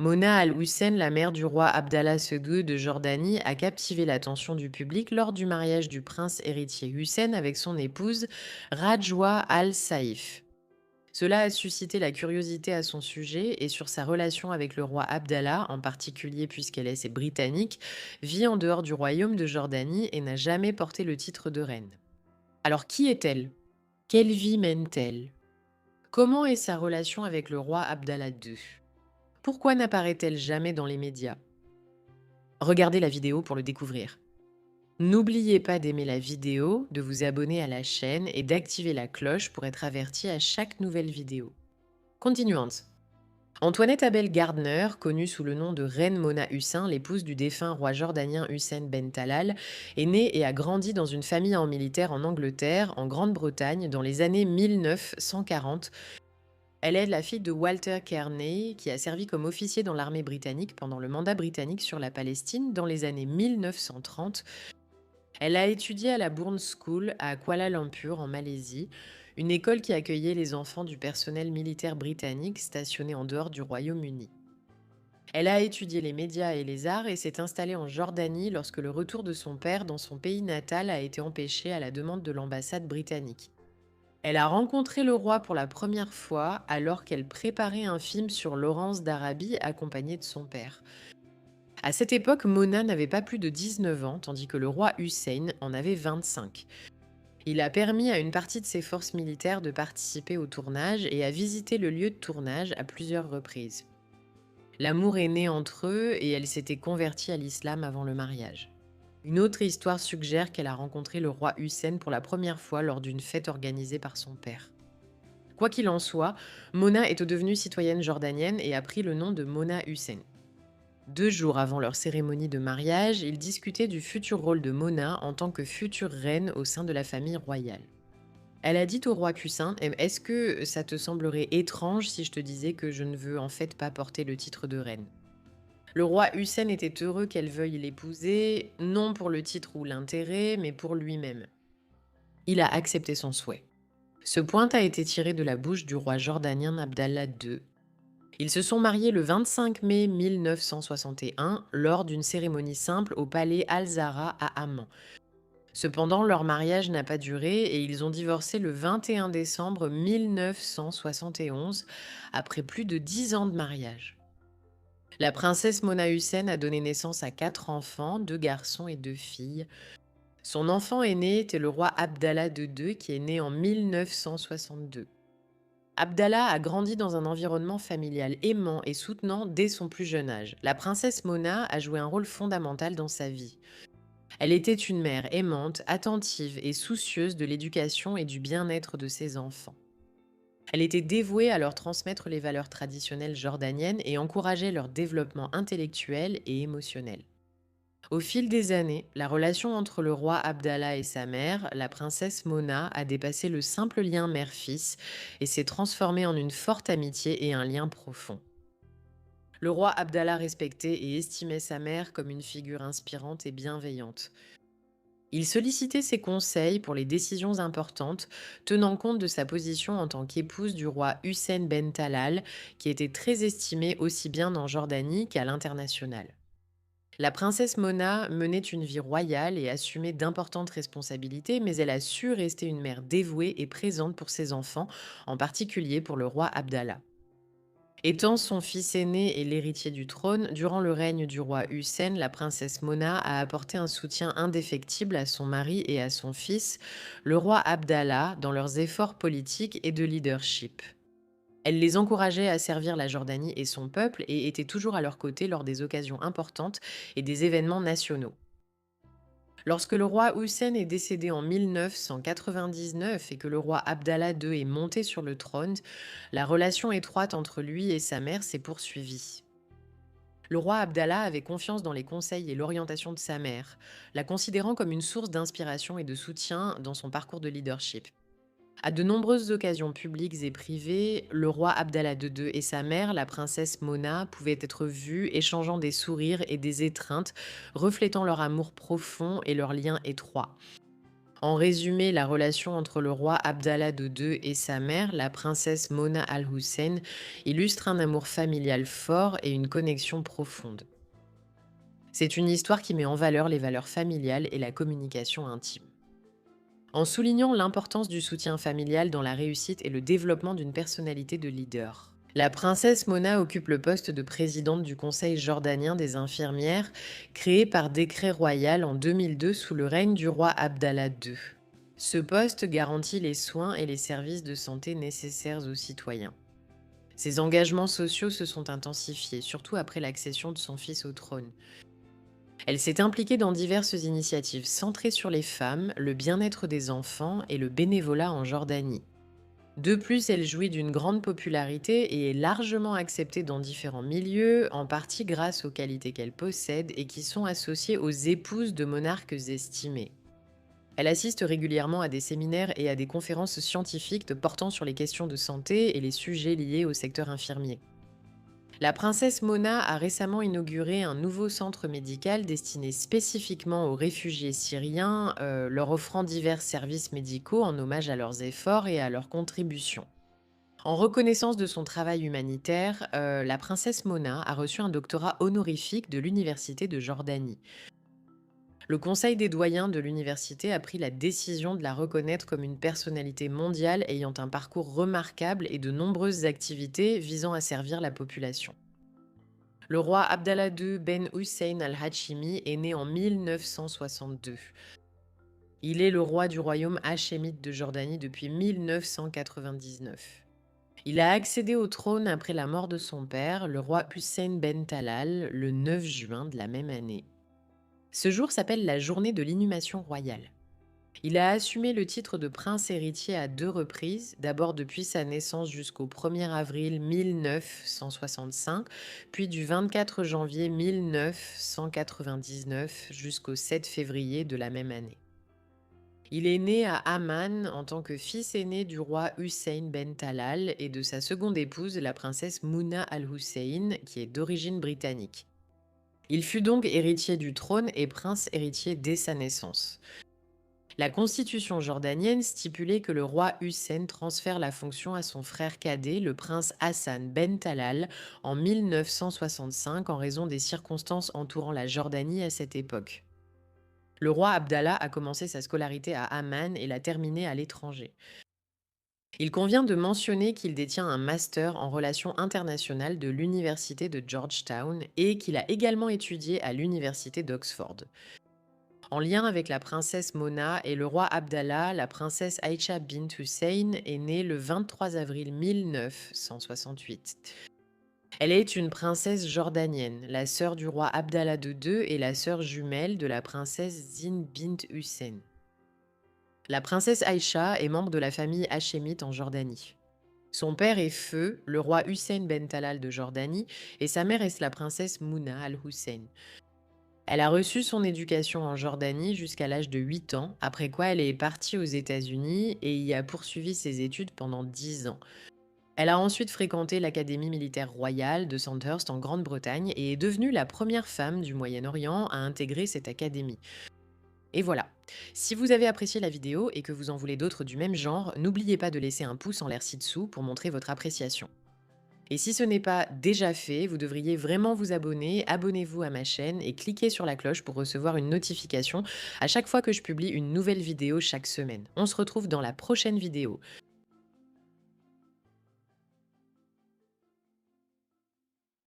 Mona Al-Hussein, la mère du roi Abdallah II de Jordanie, a captivé l'attention du public lors du mariage du prince héritier Hussein avec son épouse Rajwa Al-Saïf. Cela a suscité la curiosité à son sujet et sur sa relation avec le roi Abdallah, en particulier puisqu'elle est britannique, vit en dehors du royaume de Jordanie et n'a jamais porté le titre de reine. Alors qui est-elle? Quelle vie mène-t-elle? Comment est sa relation avec le roi Abdallah II? Pourquoi n'apparaît-elle jamais dans les médias? Regardez la vidéo pour le découvrir. N'oubliez pas d'aimer la vidéo, de vous abonner à la chaîne et d'activer la cloche pour être averti à chaque nouvelle vidéo. Continuons. Antoinette Abel Gardner, connue sous le nom de Reine Mona Hussein, l'épouse du défunt roi jordanien Hussein Ben Talal, est née et a grandi dans une famille en militaire en Angleterre, en Grande-Bretagne, dans les années 1940. Elle est la fille de Walter Kearney, qui a servi comme officier dans l'armée britannique pendant le mandat britannique sur la Palestine dans les années 1930. Elle a étudié à la Bourne School à Kuala Lumpur, en Malaisie, une école qui accueillait les enfants du personnel militaire britannique stationné en dehors du Royaume-Uni. Elle a étudié les médias et les arts et s'est installée en Jordanie lorsque le retour de son père dans son pays natal a été empêché à la demande de l'ambassade britannique. Elle a rencontré le roi pour la première fois alors qu'elle préparait un film sur Laurence d'Arabie accompagnée de son père. À cette époque, Mona n'avait pas plus de 19 ans, tandis que le roi Hussein en avait 25. Il a permis à une partie de ses forces militaires de participer au tournage et a visité le lieu de tournage à plusieurs reprises. L'amour est né entre eux et elle s'était convertie à l'islam avant le mariage. Une autre histoire suggère qu'elle a rencontré le roi Hussein pour la première fois lors d'une fête organisée par son père. Quoi qu'il en soit, Mona est devenue citoyenne jordanienne et a pris le nom de Mona Hussein. 2 jours avant leur cérémonie de mariage, ils discutaient du futur rôle de Mona en tant que future reine au sein de la famille royale. Elle a dit au roi Hussein: Est-ce que ça te semblerait étrange si je te disais que je ne veux en fait pas porter le titre de reine? Le roi Hussein était heureux qu'elle veuille l'épouser, non pour le titre ou l'intérêt, mais pour lui-même. Il a accepté son souhait. Ce point a été tiré de la bouche du roi jordanien Abdallah II. Ils se sont mariés le 25 mai 1961 lors d'une cérémonie simple au palais Al-Zahra à Amman. Cependant, leur mariage n'a pas duré et ils ont divorcé le 21 décembre 1971 après plus de 10 ans de mariage. La princesse Mona Hussein a donné naissance à 4 enfants, 2 garçons et 2 filles. Son enfant aîné était le roi Abdallah II qui est né en 1962. Abdallah a grandi dans un environnement familial aimant et soutenant dès son plus jeune âge. La princesse Mona a joué un rôle fondamental dans sa vie. Elle était une mère aimante, attentive et soucieuse de l'éducation et du bien-être de ses enfants. Elle était dévouée à leur transmettre les valeurs traditionnelles jordaniennes et encourageait leur développement intellectuel et émotionnel. Au fil des années, la relation entre le roi Abdallah et sa mère, la princesse Mona, a dépassé le simple lien mère-fils et s'est transformée en une forte amitié et un lien profond. Le roi Abdallah respectait et estimait sa mère comme une figure inspirante et bienveillante. Il sollicitait ses conseils pour les décisions importantes, tenant compte de sa position en tant qu'épouse du roi Hussein Ben Talal, qui était très estimé aussi bien en Jordanie qu'à l'international. La princesse Mona menait une vie royale et assumait d'importantes responsabilités, mais elle a su rester une mère dévouée et présente pour ses enfants, en particulier pour le roi Abdallah. Étant son fils aîné et l'héritier du trône, durant le règne du roi Hussein, la princesse Mona a apporté un soutien indéfectible à son mari et à son fils, le roi Abdallah, dans leurs efforts politiques et de leadership. Elle les encourageait à servir la Jordanie et son peuple et était toujours à leur côté lors des occasions importantes et des événements nationaux. Lorsque le roi Hussein est décédé en 1999 et que le roi Abdallah II est monté sur le trône, la relation étroite entre lui et sa mère s'est poursuivie. Le roi Abdallah avait confiance dans les conseils et l'orientation de sa mère, la considérant comme une source d'inspiration et de soutien dans son parcours de leadership. À de nombreuses occasions publiques et privées, le roi Abdallah II et sa mère, la princesse Mona, pouvaient être vus échangeant des sourires et des étreintes, reflétant leur amour profond et leur lien étroit. En résumé, la relation entre le roi Abdallah II et sa mère, la princesse Mona Al-Hussein, illustre un amour familial fort et une connexion profonde. C'est une histoire qui met en valeur les valeurs familiales et la communication intime. En soulignant l'importance du soutien familial dans la réussite et le développement d'une personnalité de leader. La princesse Mona occupe le poste de présidente du Conseil jordanien des infirmières, créé par décret royal en 2002 sous le règne du roi Abdallah II. Ce poste garantit les soins et les services de santé nécessaires aux citoyens. Ses engagements sociaux se sont intensifiés, surtout après l'accession de son fils au trône. Elle s'est impliquée dans diverses initiatives centrées sur les femmes, le bien-être des enfants et le bénévolat en Jordanie. De plus, elle jouit d'une grande popularité et est largement acceptée dans différents milieux, en partie grâce aux qualités qu'elle possède et qui sont associées aux épouses de monarques estimés. Elle assiste régulièrement à des séminaires et à des conférences scientifiques portant sur les questions de santé et les sujets liés au secteur infirmier. La princesse Mona a récemment inauguré un nouveau centre médical destiné spécifiquement aux réfugiés syriens, leur offrant divers services médicaux en hommage à leurs efforts et à leurs contributions. En reconnaissance de son travail humanitaire, la princesse Mona a reçu un doctorat honorifique de l'Université de Jordanie. Le conseil des doyens de l'université a pris la décision de la reconnaître comme une personnalité mondiale ayant un parcours remarquable et de nombreuses activités visant à servir la population. Le roi Abdallah II Ben Hussein al-Hachimi est né en 1962. Il est le roi du royaume hachémite de Jordanie depuis 1999. Il a accédé au trône après la mort de son père, le roi Hussein Ben Talal, le 9 juin de la même année. Ce jour s'appelle la journée de l'inhumation royale. Il a assumé le titre de prince héritier à 2 reprises, d'abord depuis sa naissance jusqu'au 1er avril 1965, puis du 24 janvier 1999 jusqu'au 7 février de la même année. Il est né à Amman en tant que fils aîné du roi Hussein Ben Talal et de sa seconde épouse, la princesse Mouna Al-Hussein, qui est d'origine britannique. Il fut donc héritier du trône et prince héritier dès sa naissance. La constitution jordanienne stipulait que le roi Hussein transfère la fonction à son frère cadet, le prince Hassan Ben Talal, en 1965 en raison des circonstances entourant la Jordanie à cette époque. Le roi Abdallah a commencé sa scolarité à Amman et l'a terminée à l'étranger. Il convient de mentionner qu'il détient un master en relations internationales de l'université de Georgetown et qu'il a également étudié à l'université d'Oxford. En lien avec la princesse Mona et le roi Abdallah, la princesse Aïcha bint Hussein est née le 23 avril 1968. Elle est une princesse jordanienne, la sœur du roi Abdallah II et la sœur jumelle de la princesse Zine bint Hussein. La princesse Aïcha est membre de la famille hachémite en Jordanie. Son père est Feu, le roi Hussein Ben Talal de Jordanie, et sa mère est la princesse Mouna Al-Hussein. Elle a reçu son éducation en Jordanie jusqu'à l'âge de 8 ans, après quoi elle est partie aux États-Unis et y a poursuivi ses études pendant 10 ans. Elle a ensuite fréquenté l'Académie militaire royale de Sandhurst en Grande-Bretagne et est devenue la première femme du Moyen-Orient à intégrer cette académie. Et voilà. Si vous avez apprécié la vidéo et que vous en voulez d'autres du même genre, n'oubliez pas de laisser un pouce en l'air ci-dessous pour montrer votre appréciation. Et si ce n'est pas déjà fait, vous devriez vraiment vous abonner, abonnez-vous à ma chaîne et cliquez sur la cloche pour recevoir une notification à chaque fois que je publie une nouvelle vidéo chaque semaine. On se retrouve dans la prochaine vidéo.